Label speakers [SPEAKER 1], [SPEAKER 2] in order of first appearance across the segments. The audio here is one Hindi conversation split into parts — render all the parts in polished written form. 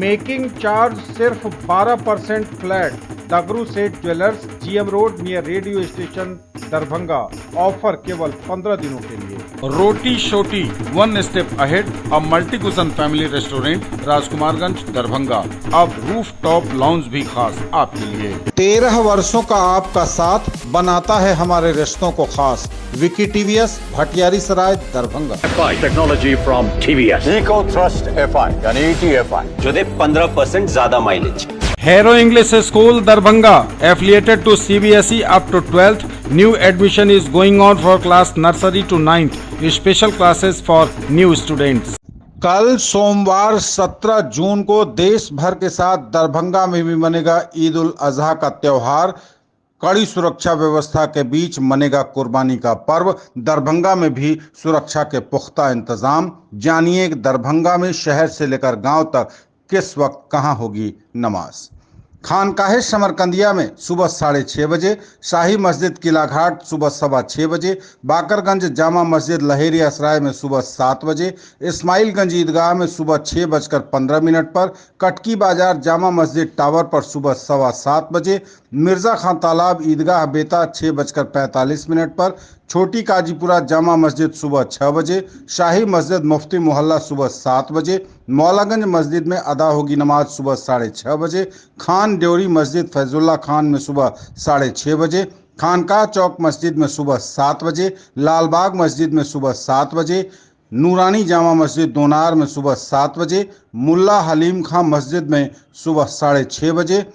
[SPEAKER 1] मेकिंग चार्ज सिर्फ 12% फ्लैट। दगरू सेठ jewellers, GM road near radio station, Darbhanga. Offer केवल 15 दिनों के लिए।
[SPEAKER 2] रोटी शोटी one step ahead, a multi cushion family restaurant, Rajkumarganj, Darbhanga. अब रूफ टॉप लाउंज भी खास आपके लिए।
[SPEAKER 3] 13 वर्षों का आपका साथ बनाता है हमारे रिश्तों को खास। Vicky TVS, Bhatiyari Sarai, Darbhanga.
[SPEAKER 4] Technology from TVS, eco thrust FI यानी ETFI जो दे 15% ज्यादा mileage.
[SPEAKER 2] Hero English School, Darbhanga, affiliated to CBSE up to 12th. New admission is going on for class nursery to 9th. Special classes for new students.
[SPEAKER 3] कल सोमवार 17 जून को देश भर के साथ दरभंगा में भी मनेगा ईद उल अजहा का त्योहार। कड़ी सुरक्षा व्यवस्था के बीच मनेगा कुर्बानी का पर्व। दरभंगा में भी सुरक्षा के पुख्ता इंतजाम। जानिए दरभंगा में शहर से लेकर गांव तक किस वक्त कहां होगी नमाज। खानकाहे समरकंदिया में सुबह 6:30 बजे, शाही मस्जिद किला घाट सुबह 6:15 बजे, बाकरगंज जामा मस्जिद लहेरिया सराय में सुबह 7 बजे, इस्माइलगंज ईदगाह में सुबह 6:15 पर, कटकी बाजार जामा मस्जिद टावर पर सुबह 7:15 बजे, मिर्जा खान तालाब ईदगाह बेता 6:45 पर, छोटी काजीपुरा जामा मस्जिद सुबह 6 बजे, शाही मस्जिद मुफ्ती मोहल्ला सुबह 7 बजे, मौलागंज मस्जिद में अदा होगी नमाज सुबह 6:30 बजे, खान ड्योरी मस्जिद फैजुल्ला खान में सुबह 6:30 बजे, खानकाह चौक मस्जिद में सुबह 7 बजे, लालबाग मस्जिद में सुबह 7 बजे, नूरानी जामा मस्जिद दोनार में सुबह 7 बजे, मुल्ला हलीम खां मस्जिद में सुबह 6:30 बजे,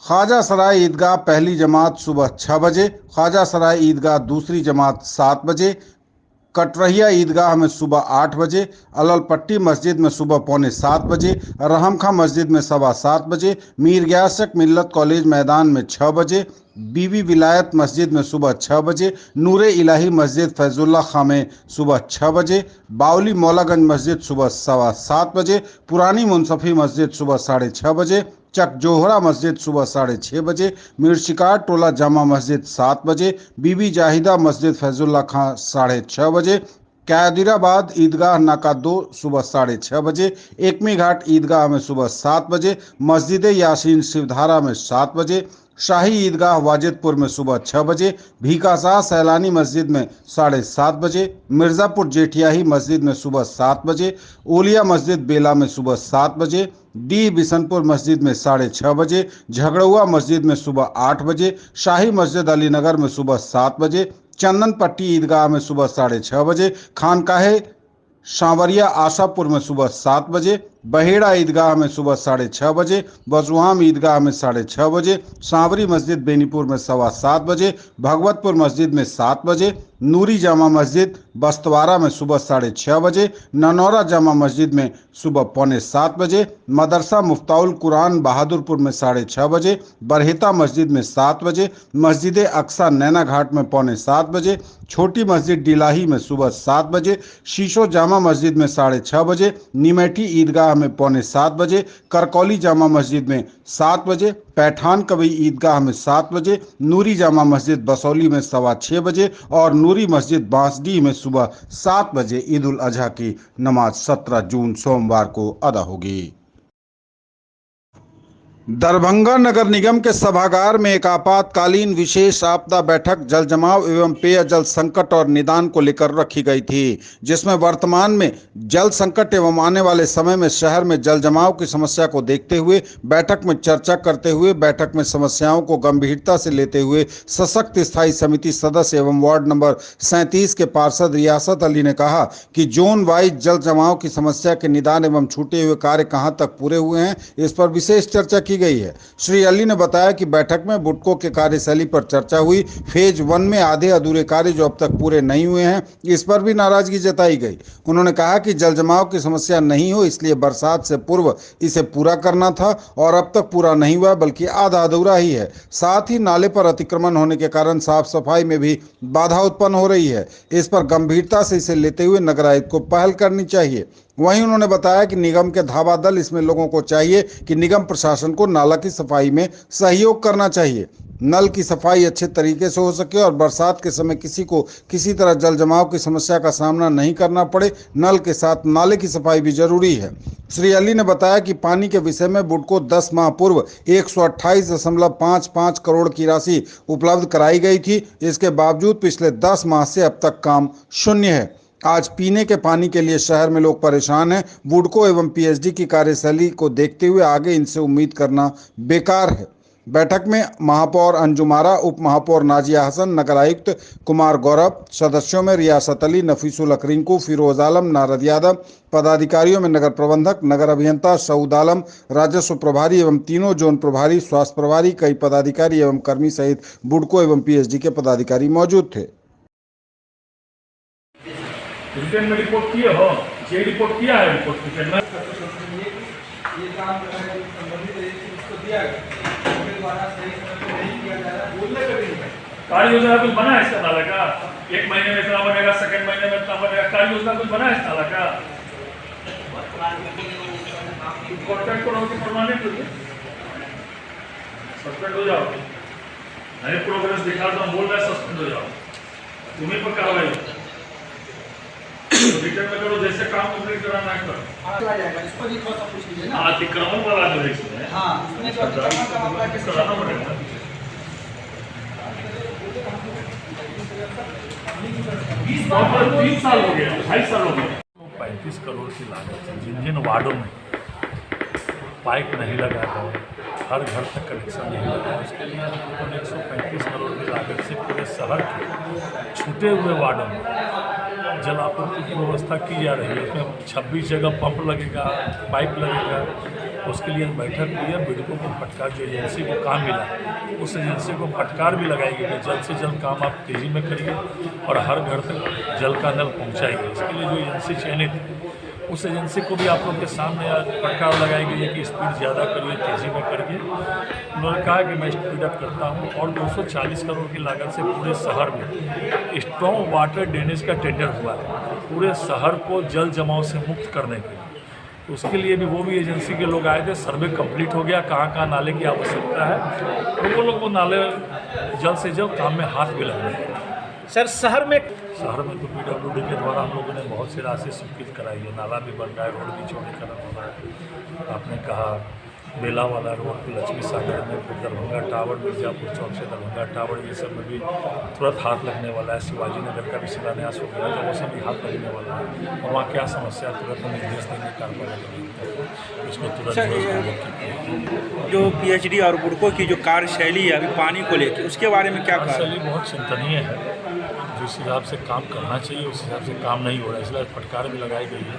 [SPEAKER 3] ख्वाजा सराय ईदगाह पहली जमात सुबह 6 बजे, ख्वाजा सराय ईदगाह दूसरी जमात 7 बजे, कटरहिया ईदगाह में सुबह 8 बजे, अलल पट्टी मस्जिद में सुबह 6:45 बजे, रहम खां मस्जिद में 7:15 बजे, मीर ग्यासक मिल्लत कॉलेज मैदान में 6 बजे, बीबी विलायत मस्जिद में सुबह 6 बजे, नूरे इलाही मस्जिद फैजुल्ला खां में सुबह 6 बजे, बाउली मौलागंज मस्जिद सुबह 7:15 बजे, पुरानी मुनसफी मस्जिद सुबह 6:30 बजे, चक जोहरा मस्जिद सुबह 6:30 बजे, मीरशिकार टोला जामा मस्जिद 7 बजे, बीबी जाहिदा मस्जिद फैजुल्ला खां 6:30 बजे, कैदिराबाद ईदगाह नाका 2 सुबह 6:30 बजे, एकमी घाट ईदगाह में सुबह 7 बजे, मस्जिद यासीन शिवधारा में 7 बजे, शाही ईदगाह वाजिदपुर में सुबह 6 बजे, भीकाशाह सैलानी मस्जिद में 7:30 बजे, मिर्ज़ापुर जेठियाही मस्जिद में सुबह 7 बजे, ओलिया मस्जिद बेला में सुबह 7 बजे, डी बिशनपुर मस्जिद में 6:30 बजे, झगड़ुआ मस्जिद में सुबह 8 बजे, शाही मस्जिद अलीनगर में सुबह 7 बजे, चंदन पट्टी ईदगाह में सुबह 6:30 बजे, खानकाहे सांवरिया आशापुर में सुबह 7 बजे, बहेड़ा ईदगाह में सुबह 6:30 बजे, बजुआम ईदगाह में 6:30 बजे, सांवरी मस्जिद बेनीपुर में 7:15 बजे, भगवतपुर मस्जिद में 7 बजे, नूरी जामा मस्जिद बस्तवारा में सुबह 6:30 बजे, ननौरा जामा मस्जिद में सुबह 6:45 बजे, मदरसा मुफ्ताउल कुरान बहादुरपुर में 6:30 बजे, बरहेता मस्जिद में 7 बजे, मस्जिद अक्सा नैना घाट में 6:45 बजे, छोटी मस्जिद डिलाही में सुबह 7 बजे, शीशो जामा मस्जिद में 6:30 बजे, निमेठी ईदगाह में 6:45 बजे, करकौली जामा मस्जिद में 7 बजे, पैठान कवई ईदगाह में 7 बजे, नूरी जामा मस्जिद बसौली में 6:15 बजे और नूरी मस्जिद बांसडीह में सुबह 7 बजे ईद उल अजहा की नमाज 17 जून सोमवार को अदा होगी। दरभंगा नगर निगम के सभागार में एक आपातकालीन विशेष आपदा बैठक जल जमाव एवं पेयजल संकट और निदान को लेकर रखी गई थी, जिसमें वर्तमान में जल संकट एवं आने वाले समय में शहर में जल जमाव की समस्या को देखते हुए बैठक में चर्चा करते हुए बैठक में समस्याओं को गंभीरता से लेते हुए सशक्त स्थायी समिति सदस्य एवं वार्ड नंबर 37 के पार्षद रियासत अली ने कहा कि जोन वाइज जल जमाव की समस्या के निदान एवं छूटे हुए कार्य कहां तक पूरे हुए हैं, इस पर विशेष चर्चा की गई है। श्री अली ने बताया कि बैठक में बुडको के कार्यशैली पर चर्चा हुई। फेज 1 में आधे अधूरे कार्य जो अब तक पूरे नहीं हुए हैं, इस पर भी नाराजगी जताई गई। उन्होंने कहा कि जल जमाव की समस्या नहीं हो इसलिए बरसात से पूर्व इसे पूरा करना था और अब तक पूरा नहीं हुआ बल्कि आधा अधूरा ही है। साथ ही नाले पर अतिक्रमण होने के कारण साफ सफाई में भी बाधा उत्पन्न हो रही है। इस पर गंभीरता से इसे लेते हुए नगर आयुक्त को पहल करनी चाहिए। वहीं उन्होंने बताया कि निगम के धावा दल इसमें लोगों को चाहिए कि निगम प्रशासन को नाला की सफाई में सहयोग करना चाहिए। नल की सफाई अच्छे तरीके से हो सके और बरसात के समय किसी को किसी तरह जल जमाव की समस्या का सामना नहीं करना पड़े। नल के साथ नाले की सफाई भी जरूरी है। श्री अली ने बताया कि पानी के विषय में बुडको 10 माह पूर्व 128.55 करोड़ की राशि उपलब्ध कराई गई थी। इसके बावजूद पिछले 10 माह से अब तक काम शून्य है। आज पीने के पानी के लिए शहर में लोग परेशान हैं। बुडको एवं पीएचडी की कार्यशैली को देखते हुए आगे इनसे उम्मीद करना बेकार है। बैठक में महापौर अंजुम आरा, उप महापौर नाजिया हसन, नगर आयुक्त कुमार गौरव, सदस्यों में रियासत अली, नफीसुल हक रिंकू, फिरोज आलम, नारद यादव, पदाधिकारियों में नगर प्रबंधक, नगर अभियंता सऊद आलम, राजस्व प्रभारी एवं तीनों जोन प्रभारी, स्वास्थ्य प्रभारी, कई पदाधिकारी एवं कर्मी सहित बुडको एवं पीएचडी के पदाधिकारी मौजूद थे।
[SPEAKER 5] रिटर्न में रिपोर्ट किए हो, ये रिपोर्ट किया है, रिपोर्ट रिटर्न में कार्य योजना कुछ बना है इसका नाला का? एक महीने में इतना बनेगा, सेकंड महीने में इतना बनेगा, कार्य योजना कुछ बना है इस नाला का? कॉन्ट्रैक्ट करो कि परमानेंट हो जाए, सस्पेंड हो जाओ, नए प्रोग्रेस दिखा तो बोल रहे सस्पेंड हो जाओ, तुम्हें पर कार्रवाई हो। तो रिटर्न में करो, जैसे काम कंप्लीट कराना है करो।
[SPEAKER 6] इसको भी थोड़ा सा पूछ लीजिए ना।
[SPEAKER 5] अतिक्रमण वाला जो है इसमें,
[SPEAKER 6] हाँ, इसमें जो अतिक्रमण का मामला है,
[SPEAKER 5] कराना पड़ेगा। 3 साल हो गया, 2.5 साल हो गया। 35 करोड़ की लागत है। जिन जिन वार्डों में पाइप नहीं लगा है, हर घर तक कनेक्शन नहीं लगा है, उसके लिए 135 करोड़ की लागत से पूरे शहर के छूटे हुए वार्डों में जल आपूर्ति की व्यवस्था की जा रही है। उसमें 26 जगह पंप लगेगा, पाइप लगेगा। उसके लिए बैठक हुई है। बुडको को फटकार, जो एजेंसी को काम मिला, उस एजेंसी को फटकार भी लगाई गई कि जल्द से जल्द काम आप तेज़ी में करिए और हर घर तक जल का नल पहुँचाइए। इसके लिए जो एजेंसी चयनित है, उस एजेंसी को भी आप लोग के सामने फटकार लगाई गई है कि स्पीड ज़्यादा करिए, तेज़ी में करिए। उन्होंने कहा कि मैं स्पीड अप करता हूँ और 240 करोड़ की लागत से पूरे शहर में स्ट्रॉन्ग वाटर ड्रेनेज का टेंडर हुआ है, पूरे शहर को जल जमाव से मुक्त करने के लिए। तो उसके लिए भी वो भी एजेंसी के लोग आए थे, सर्वे कंप्लीट हो गया, कहाँ कहाँ नाले की आवश्यकता है, और वो लोग वो नाले जल्द से जल्द काम में हाथ भी लग रहे हैं।
[SPEAKER 6] सर शहर में
[SPEAKER 5] तो पीडब्ल्यूडी के द्वारा हम लोगों ने बहुत सी राशि स्वीकृत कराई है। नाला भी बन रहा है, रोड भी चौड़ीकरण हो रहा है। आपने कहा बेला वाला रोड पर लक्ष्मी सागर में, दरभंगा टावर, मिर्जापुर चौक से दरभंगा टावर, ये सब में भी तुरंत हाथ लगने वाला है। शिवाजी नगर का भी शिलान्यास हो गया, तो वो सब भी हाथ लगने वाला है। और वहाँ क्या समस्या, तुरंत निर्देश देंगे कार्य उसको तुरंत।
[SPEAKER 6] जो पीएचडी और बुडको की जो कार्यशैली है अभी पानी को लेकर, उसके बारे में क्या कहा?
[SPEAKER 5] कार्यशैली बहुत चिंतनीय है। जिस हिसाब से काम करना चाहिए उस हिसाब से काम नहीं हो रहा है, इसलिए फटकार भी लगाई गई है।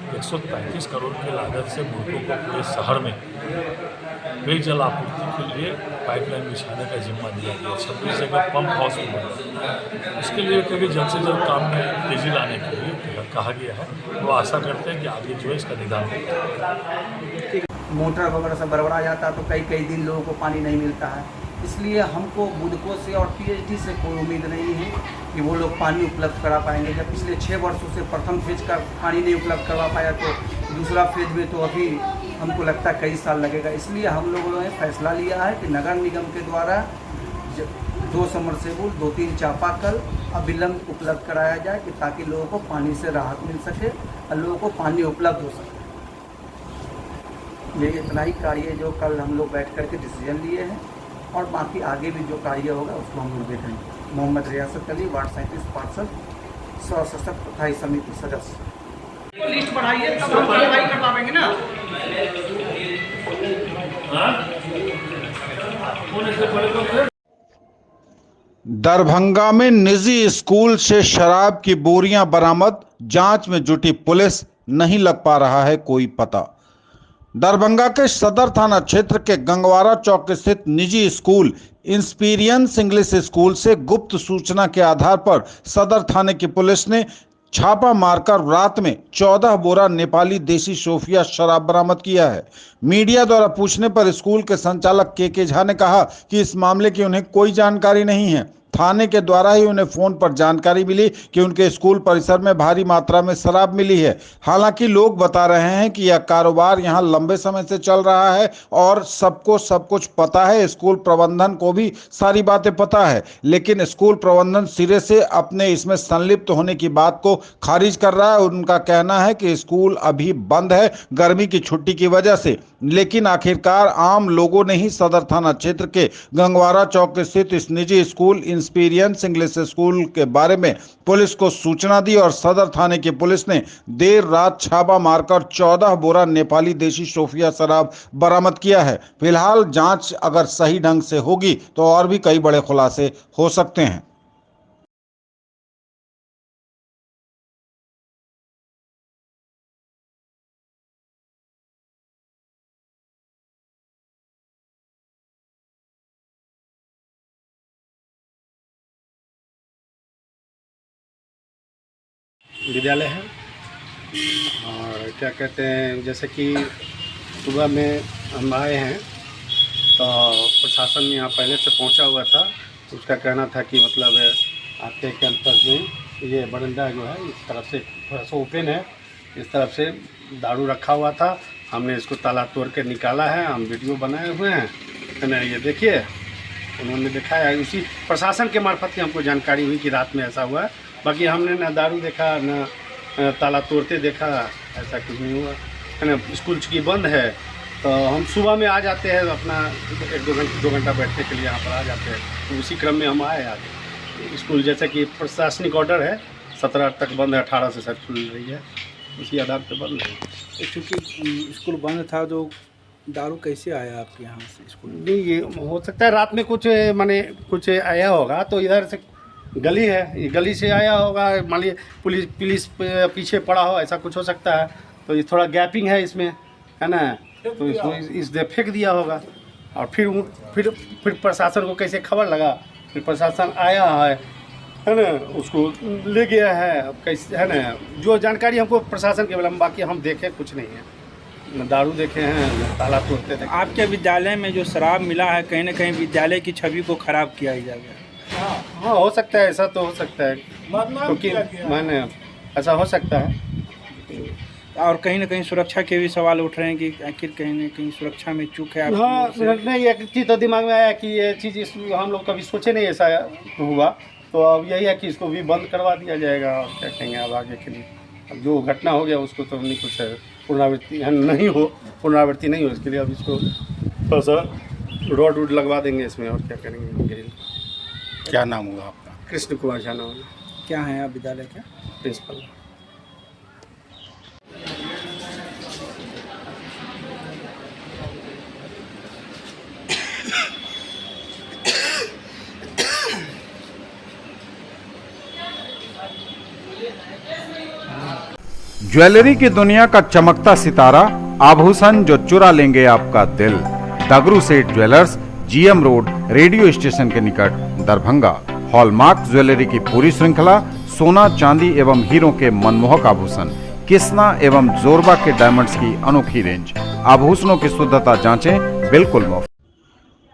[SPEAKER 5] 135 करोड़ की लागत से बुडको को पूरे शहर में पेयजल आपूर्ति के लिए पाइपलाइन बिछाने का जिम्मा दिया गया। 26 जगह पंप हाउस में, उसके लिए क्योंकि जल्द से जल्द काम में तेज़ी लाने के लिए कहा गया है। वो आशा करते हैं कि आगे जो है इसका निदान होगा।
[SPEAKER 6] मोटर वगैरह सब बरबरा जाता है तो कई दिन लोगों को पानी नहीं मिलता है। इसलिए हमको बुडको से और पीएचडी से कोई उम्मीद नहीं है कि वो लोग पानी उपलब्ध करा पाएंगे। जब पिछले 6 वर्षों से प्रथम फेज का पानी नहीं उपलब्ध करवा पाया, तो दूसरा फेज में तो अभी हमको लगता है कई साल लगेगा। इसलिए हम लोगों ने फैसला लिया है कि नगर निगम के द्वारा 2 समरसेबुल, 2-3 चापाकल अविलंब उपलब्ध कराया जाए कि ताकि लोगों को पानी से राहत मिल सके और लोगों को पानी उपलब्ध हो सके। ये इतना ही कार्य जो कल हम लोग बैठ करके डिसीजन लिए हैं, और बाकी आगे भी जो कार्य होगा उसको हम लोग देखेंगे। मोहम्मद रियासत अली, वार्ड 37 पार्षद, सशक्त स्थायी समिति सदस्य। लिस्ट बढ़ाइए तब हम कार्रवाई कर पाएंगे ना।
[SPEAKER 3] दरभंगा में निजी स्कूल से शराब की बोरियां बरामद, जांच में जुटी पुलिस, नहीं लग पा रहा है कोई पता। दरभंगा के सदर थाना क्षेत्र के गंगवारा चौक स्थित निजी स्कूल इंस्पीरियंस इंग्लिश स्कूल से गुप्त सूचना के आधार पर सदर थाने की पुलिस ने छापा मारकर रात में 14 बोरा नेपाली देसी सोफिया शराब बरामद किया है। मीडिया द्वारा पूछने पर स्कूल के संचालक के झा ने कहा कि इस मामले की उन्हें कोई जानकारी नहीं है। थाने के द्वारा ही उन्हें फोन पर जानकारी मिली कि उनके स्कूल परिसर में भारी मात्रा में शराब मिली है। हालांकि लोग बता रहे हैं कि यह कारोबार यहां लंबे समय से चल रहा है और सबको सब कुछ पता है। स्कूल प्रबंधन को भी सारी बातें पता है, लेकिन स्कूल प्रबंधन सिरे से अपने इसमें संलिप्त होने की बात को खारिज कर रहा है। उनका कहना है कि स्कूल अभी बंद है गर्मी की छुट्टी की वजह से, लेकिन आखिरकार आम लोगों ने ही सदर थाना क्षेत्र के गंगवारा चौक स्थित इस निजी स्कूल इंस्पीरियंस इंग्लिश स्कूल के बारे में पुलिस को सूचना दी और सदर थाने की पुलिस ने देर रात छापा मारकर 14 बोरा नेपाली देशी सोफिया शराब बरामद किया है। फिलहाल जांच अगर सही ढंग से होगी तो और भी कई बड़े खुलासे हो सकते हैं।
[SPEAKER 7] विद्यालय है और क्या कहते हैं, जैसे कि सुबह में हम आए हैं तो प्रशासन यहाँ पहले से पहुँचा हुआ था। उसका कहना था कि मतलब आपके कैंपस में ये बरंडा जो है इस तरफ से थोड़ा सा ओपन है, इस तरफ से दारू रखा हुआ था। हमने इसको ताला तोड़ के निकाला है, हम वीडियो बनाए हुए हैं, है ना। ये देखिए, उन्होंने दिखाया, उसी प्रशासन के मार्फत ही हमको जानकारी हुई कि रात में ऐसा हुआ है। बाकी हमने ना दारू देखा ना ताला तोड़ते देखा, ऐसा कुछ नहीं हुआ, है ना। स्कूल चूँकि बंद है तो हम सुबह में आ जाते हैं, अपना 1-2 घंटा बैठने के लिए यहाँ पर आ जाते हैं। तो उसी क्रम में हम आए आज। स्कूल जैसे कि प्रशासनिक ऑर्डर है 17 तक बंद है, 18 से शायद खुल रही है, उसी आधार पर बंद है।
[SPEAKER 8] चूँकि स्कूल बंद था तो दारू कैसे आया आपके यहाँ से स्कूल?
[SPEAKER 7] नहीं, ये हो सकता है रात में कुछ आया होगा, तो इधर से गली है, ये गली से आया होगा, मान लीजिए पुलिस पीछे पड़ा हो, ऐसा कुछ हो सकता है। तो ये थोड़ा गैपिंग है इसमें, है ना, तो इसको इस फेंक दिया होगा। और फिर प्रशासन को कैसे खबर लगा, फिर प्रशासन आया है ना, उसको ले गया है कैसे, है ना। जो जानकारी हमको प्रशासन के बारे में, बाकी हम देखे कुछ नहीं है, न दारू देखे हैं न ताला तोड़ते थे।
[SPEAKER 8] आपके विद्यालय में जो शराब मिला है, कहीं ना कहीं विद्यालय की छवि को खराब किया जा गया।
[SPEAKER 7] हाँ, हो सकता है, ऐसा तो हो सकता है, क्योंकि मैंने ऐसा हो सकता है।
[SPEAKER 8] और कहीं ना कहीं सुरक्षा के भी सवाल उठ रहे हैं कि आखिर कहीं ना कहीं सुरक्षा में चूक है।
[SPEAKER 7] हाँ, नहीं, एक चीज़ तो दिमाग में आया कि ये चीज़ हम लोग कभी सोचे नहीं ऐसा हुआ, तो अब यही है कि इसको भी बंद करवा दिया जाएगा। और क्या कहेंगे अब आगे के लिए, अब जो घटना हो गया उसको तो नहीं कुछ पुनरावृत्ति पुनरावृत्ति नहीं हो, इसके लिए अब इसको थोड़ा सा रोड लगवा देंगे इसमें, और क्या करेंगे। ग्रिल।
[SPEAKER 3] क्या नाम हुआ आपका?
[SPEAKER 7] कृष्ण कुमार झा नाम है।
[SPEAKER 8] क्या है आप विद्यालय के
[SPEAKER 7] प्रिंसिपल।
[SPEAKER 2] ज्वेलरी की दुनिया का चमकता सितारा, आभूषण जो चुरा लेंगे आपका दिल। दगरू सेठ jewellers, GM road, radio station के निकट, दरभंगा। हॉलमार्क ज्वेलरी की पूरी श्रृंखला, सोना चांदी एवं हीरों के मनमोहक आभूषण, किस्ना एवं जोरबा के डायमंड्स की अनोखी रेंज। आभूषणों की शुद्धता जांचें, बिल्कुल मुफ्त।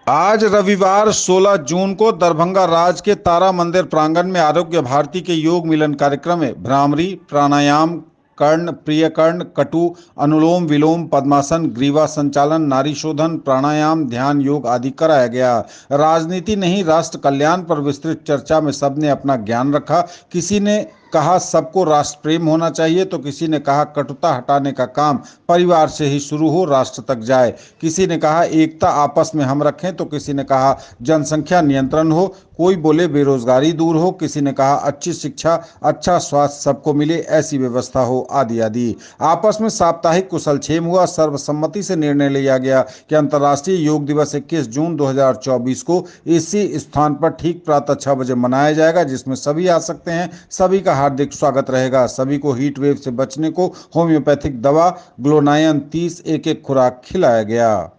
[SPEAKER 3] आज रविवार 16 जून को दरभंगा राज के तारा मंदिर प्रांगण में आरोग्य भारती के योग मिलन कार्यक्रम में भ्रामरी, प्राणायाम, कर्ण, प्रियकर्ण, कटु, अनुलोम विलोम, पद्मासन, ग्रीवा संचालन, नारी शोधन, प्राणायाम, ध्यान, योग आदि कराया गया। राजनीति नहीं, राष्ट्र कल्याण पर विस्तृत चर्चा में सबने अपना ज्ञान रखा। किसी ने कहा सबको राष्ट्र प्रेम होना चाहिए, तो किसी ने कहा कटुता हटाने का काम परिवार से ही शुरू हो, राष्ट्र तक जाए। किसी ने कहा एकता आपस में हम रखें, तो किसी ने कहा जनसंख्या नियंत्रण हो, कोई बोले बेरोजगारी दूर हो, किसी ने कहा अच्छी शिक्षा, अच्छा स्वास्थ्य सबको मिले, ऐसी व्यवस्था हो, आदि आदि। आपस में साप्ताहिक कुशलक्षेम हुआ। सर्वसम्मति से निर्णय लिया गया कि अंतर्राष्ट्रीय योग दिवस 21 जून 2024 को इसी स्थान पर ठीक प्रातः 6 बजे मनाया जाएगा, जिसमें सभी आ सकते हैं। सभी का हार्दिक स्वागत रहेगा। सभी को हीट वेव से बचने को होम्योपैथिक दवा ग्लोनायन 30 एक खुराक खिलाया गया।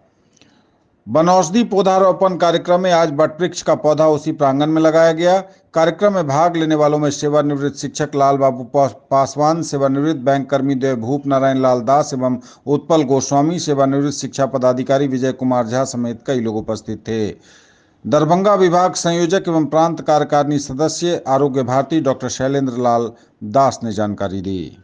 [SPEAKER 3] वनौषधि पौधारोपण कार्यक्रम में आज वटवृक्ष का पौधा उसी प्रांगण में लगाया गया। कार्यक्रम में भाग लेने वालों में सेवानिवृत्त शिक्षक लाल बाबू पासवान, सेवानिवृत्त बैंक कर्मी देवभूप नारायण लाल दास एवं उत्पल गोस्वामी, सेवानिवृत्त शिक्षा पदाधिकारी विजय कुमार झा समेत कई लोग उपस्थित थे। दरभंगा विभाग संयोजक एवं प्रांत कार्यकारिणी सदस्य आरोग्य भारती डॉक्टर शैलेंद्र लाल दास ने जानकारी दी।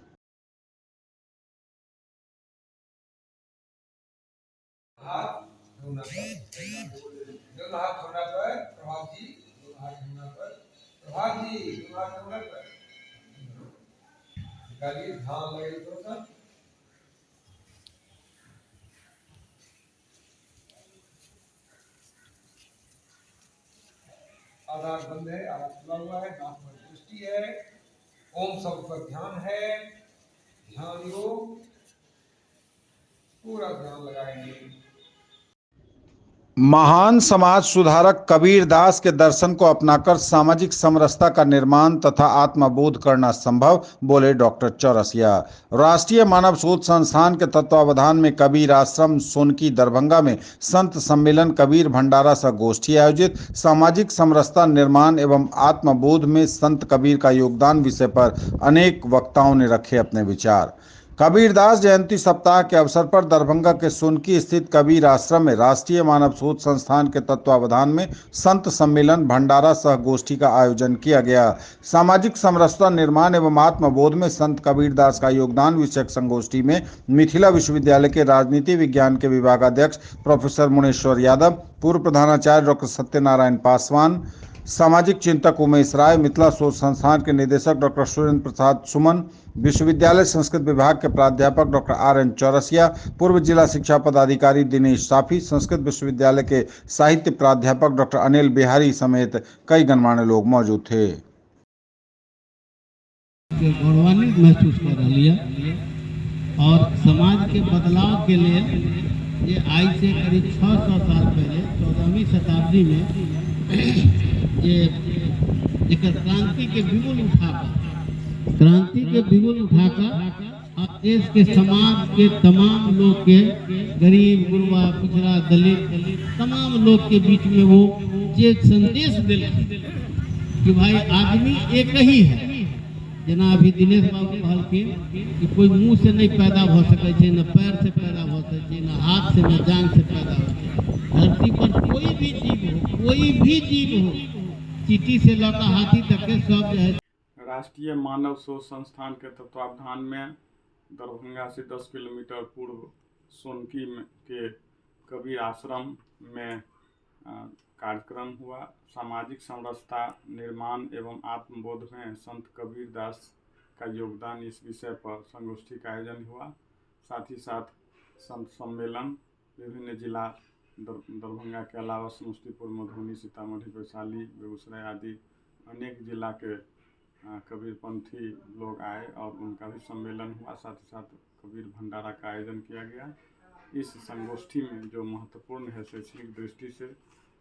[SPEAKER 1] आधार बंद है, आधार खुला हुआ है, नाक में दृष्टि है, ओम शब्द पर ध्यान है, ध्यान योग, पूरा ध्यान लगाएंगे।
[SPEAKER 3] महान समाज सुधारक कबीर दास के दर्शन को अपनाकर सामाजिक समरसता का निर्माण तथा आत्मबोध करना संभव, बोले डॉक्टर चौरसिया। राष्ट्रीय मानव शोध संस्थान के तत्वावधान में कबीर आश्रम सोनकी दरभंगा में संत सम्मेलन कबीर भंडारा सह गोष्ठी आयोजित। सामाजिक समरसता निर्माण एवं आत्मबोध में संत कबीर का योगदान विषय पर अनेक वक्ताओं ने रखे अपने विचार। कबीरदास जयंती सप्ताह के अवसर पर दरभंगा के सोनकी स्थित कबीर आश्रम में राष्ट्रीय मानव शोध संस्थान के तत्वावधान में संत सम्मेलन भंडारा सह गोष्ठी का आयोजन किया गया। सामाजिक समरसता निर्माण एवं आत्मबोध में संत कबीरदास का योगदान विषयक संगोष्ठी में मिथिला विश्वविद्यालय के राजनीति विज्ञान के विभागाध्यक्ष प्रोफेसर मुनेश्वर यादव, पूर्व प्रधानाचार्य डॉक्टर सत्यनारायण पासवान, सामाजिक चिंतक उमेश राय, मिथिला शोध संस्थान के निदेशक डॉक्टर सुरेंद्र प्रसाद सुमन, विश्वविद्यालय संस्कृत विभाग के प्राध्यापक डॉक्टर RN चौरसिया, पूर्व जिला शिक्षा पदाधिकारी दिनेश साफी, संस्कृत विश्वविद्यालय के साहित्य प्राध्यापक डॉक्टर अनिल बिहारी समेत कई गणमान्य लोग मौजूद थे।
[SPEAKER 9] गौरवान्वित महसूस कर रही है और समाज के बदलाव के लिए ये आज से करीब 600 साल पहले 14वीं शताब्दी में ये एक क्रांति के बिगुल उठाकर और देश के समाज के तमाम लोग के, गरीब गुरबा पिछड़ा दलित तमाम लोग के बीच में वो ये संदेश दिल कि भाई आदमी एक ही है। जना अभी दिनेश बाबू कहलखिन कि कोई मुंह से नहीं पैदा हो सके छे, न पैर से पैदा हो सके, न हाथ से, न जांग से पैदा हो। धरती पर कोई भी जीव हो, चींटी से लौटा हाथी तक के सब जो है।
[SPEAKER 10] राष्ट्रीय मानव शोध संस्थान के तत्वावधान में दरभंगा से 10 किलोमीटर पूर्व सोनकी के कबीर आश्रम में कार्यक्रम हुआ। सामाजिक समरसता निर्माण एवं आत्मबोध में संत कबीर दास का योगदान इस विषय पर संगोष्ठी का आयोजन हुआ। साथ ही साथ संत सम्मेलन विभिन्न जिला दरभंगा के अलावा समस्तीपुर, मधुबनी, सीतामढ़ी, वैशाली, बेगूसराय आदि अनेक जिला के कबीरपंथी लोग आए और उनका भी सम्मेलन हुआ। साथ ही साथ कबीर भंडारा का आयोजन किया गया। इस संगोष्ठी में जो महत्वपूर्ण है शैक्षणिक दृष्टि से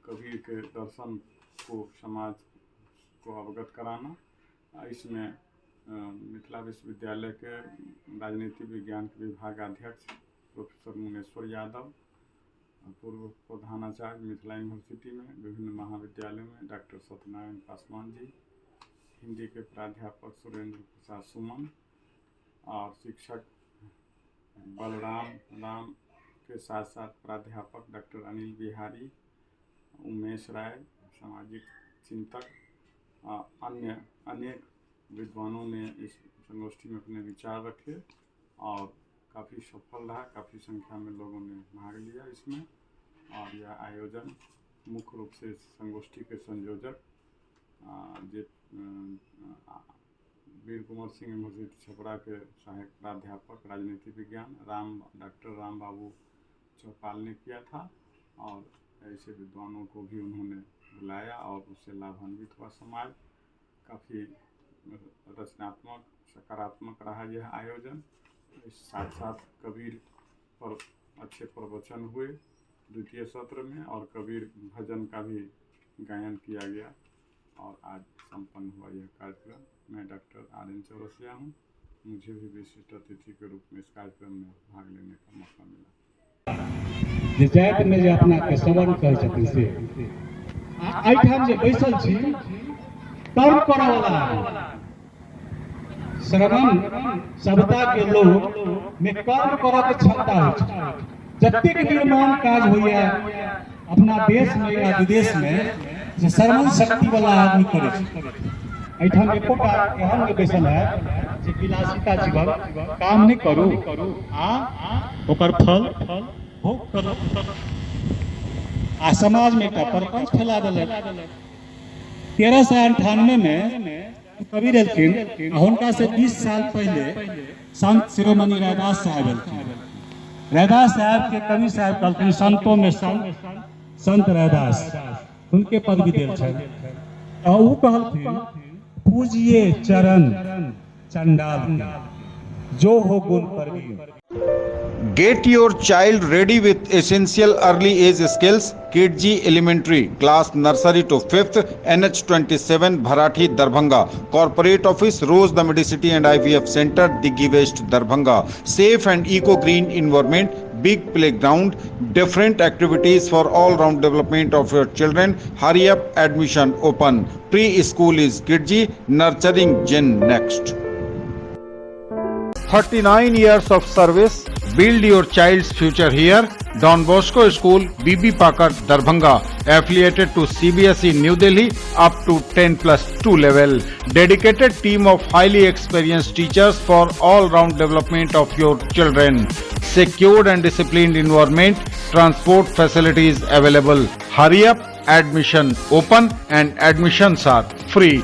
[SPEAKER 10] कबीर के दर्शन को समाज को अवगत कराना, इसमें मिथिला विश्वविद्यालय के राजनीति विज्ञान के विभागाध्यक्ष प्रोफेसर मुनेश्वर यादव, पूर्व प्रधानाचार्य मिथिला यूनिवर्सिटी में विभिन्न महाविद्यालयों में डॉक्टर सत्यनारायण पासवान जी, हिंदी के प्राध्यापक सुरेंद्र प्रसाद सुमन और शिक्षक बलराम के साथ साथ प्राध्यापक डॉक्टर अनिल बिहारी, उमेश राय, सामाजिक चिंतक, अन्य अनेक विद्वानों ने इस संगोष्ठी में अपने विचार रखे और काफ़ी सफल रहा। काफ़ी संख्या में लोगों ने भाग लिया इसमें। और यह आयोजन मुख्य रूप से संगोष्ठी के संयोजक वीर कुंवर सिंह यूनिवर्सिटी छपरा के सहायक प्राध्यापक राजनीति विज्ञान डॉक्टर राम बाबू चौपाल ने किया था और ऐसे विद्वानों को भी उन्होंने बुलाया और उससे लाभान्वित हुआ समाज। काफ़ी रचनात्मक सकारात्मक रहा यह आयोजन। इस साथ साथ कबीर पर अच्छे प्रवचन हुए द्वितीय सत्र में और कबीर भजन का भी गायन किया गया और आज संपन्न हुआ यह कार्यक्रम। मैं डॉक्टर RN चौरसिया हूँ। मुझे भी विशिष्ट अतिथि के रूप में इस कार्यक्रम में भाग लेने का मौका मिला।
[SPEAKER 11] जाइत में जे अपना के श्रवण कर छथिन से आइठाम जे बैसल छी कर्म करऽ वाला श्रवण सभ्यता के लोग में कर्म करऽ के क्षमता होइ छै। जतेक निर्माण काज होइए अपना देश में या विदेश में जे सर्वन शक्ति वाला आदमी करे छै। एठाम एकोटा एहन के बैसल है जे विलासिता जीवन काम नहीं करू आ ओकर फल भोग करू आ समाज में एकटा प्रपंच फैला देलक। 1398 में कवि रहलखिन, हुनका से 20 साल पहले संत शिरोमणि रैदास साहब एलखिन। रैदास साहब के कवि साहब कहलखिन संतों में संत रैदास, उनके पदवी देल छल। और वो कहलखिन पूजिए चरण चंडाल के, जो हो गुण Parveen.
[SPEAKER 3] Get your child ready with essential early age skills. KidG Elementary, class nursery to 5th, NH27, Bharathi, Darbhanga. Corporate Office, Rose the Medicity and IVF Center, Diggi West, Darbhanga. Safe and eco-green environment, big playground, different activities for all-round development of your children. Hurry up, admission open. Pre-school is KidG, nurturing gen next.
[SPEAKER 1] 39 years of service. Build your child's future here. Don Bosco School, BB Pakar, Darbhanga, affiliated to CBSE New Delhi up to 10+2 level. Dedicated team of highly experienced teachers for all-round development of your children. Secured and disciplined environment. Transport facilities available. Hurry up, admission open and admissions are free.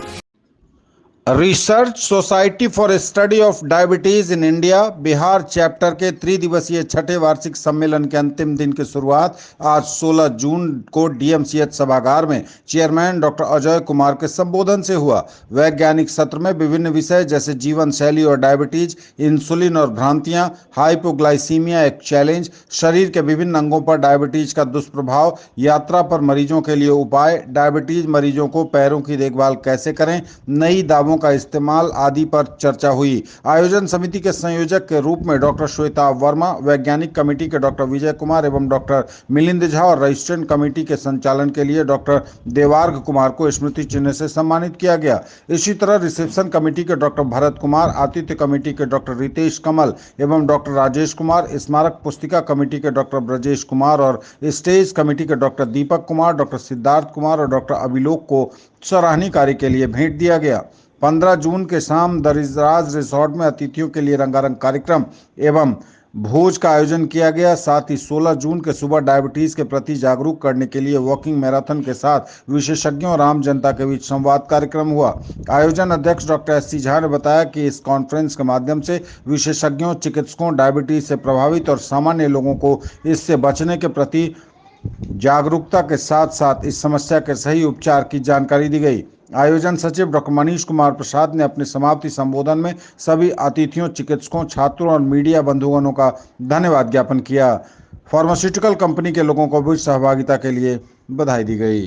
[SPEAKER 3] Research society for study of diabetes in India Bihar chapter के त्रिदिवसीय छठे वार्षिक सम्मेलन के अंतिम दिन की शुरुआत आज 16 जून को डीएमसीएच सभागार में चेयरमैन डॉक्टर अजय कुमार के संबोधन से हुआ। वैज्ञानिक सत्र में विभिन्न विषय जैसे जीवन शैली और डायबिटीज, इंसुलिन और भ्रांतियां, हाइपोग्लाइसीमिया एक चैलेंज, शरीर के विभिन्न अंगों पर डायबिटीज का दुष्प्रभाव, यात्रा पर मरीजों के लिए उपाय, डायबिटीज मरीजों को पैरों की देखभाल कैसे करें, नई दावों का इस्तेमाल आदि पर चर्चा हुई। आयोजन समिति के संयोजक के रूप में डॉक्टर श्वेता वर्मा, वैज्ञानिक कमेटी के डॉक्टर विजय कुमार एवं डॉक्टर मिलिंद झा और रजिस्ट्रेंट कमेटी के संचालन के लिए डॉक्टर देवार्घ कुमार को स्मृति चिन्ह से सम्मानित किया गया। इसी तरह रिसेप्शन कमेटी के डॉक्टर भरत कुमार, आतिथ्य कमेटी के डॉक्टर रितेश कमल एवं डॉक्टर राजेश कुमार, स्मारक पुस्तिका कमेटी के डॉक्टर ब्रजेश कुमार और स्टेज कमेटी के डॉक्टर दीपक कुमार, डॉक्टर सिद्धार्थ कुमार और डॉक्टर अभिलोक को सराहनीय कार्य के लिए भेंट दिया गया। 15 जून के शाम द रिजराज रिसोर्ट में अतिथियों के लिए रंगारंग कार्यक्रम एवं भोज का आयोजन किया गया। साथ ही 16 जून के सुबह डायबिटीज के प्रति जागरूक करने के लिए वॉकिंग मैराथन के साथ विशेषज्ञों और आम जनता के बीच संवाद कार्यक्रम हुआ। आयोजन अध्यक्ष डॉक्टर एस.सी. झा ने बताया कि इस कॉन्फ्रेंस के माध्यम से विशेषज्ञों, चिकित्सकों, डायबिटीज से प्रभावित और सामान्य लोगों को इससे बचने के प्रति जागरूकता के साथ साथ इस समस्या के सही उपचार की जानकारी दी गई। आयोजन सचिव डॉक्टर मनीष कुमार प्रसाद ने अपने समाप्ति संबोधन में सभी अतिथियों, चिकित्सकों, छात्रों और मीडिया बंधुगणों का धन्यवाद ज्ञापन किया। फार्मास्यूटिकल कंपनी के लोगों को भी सहभागिता के लिए बधाई दी गई।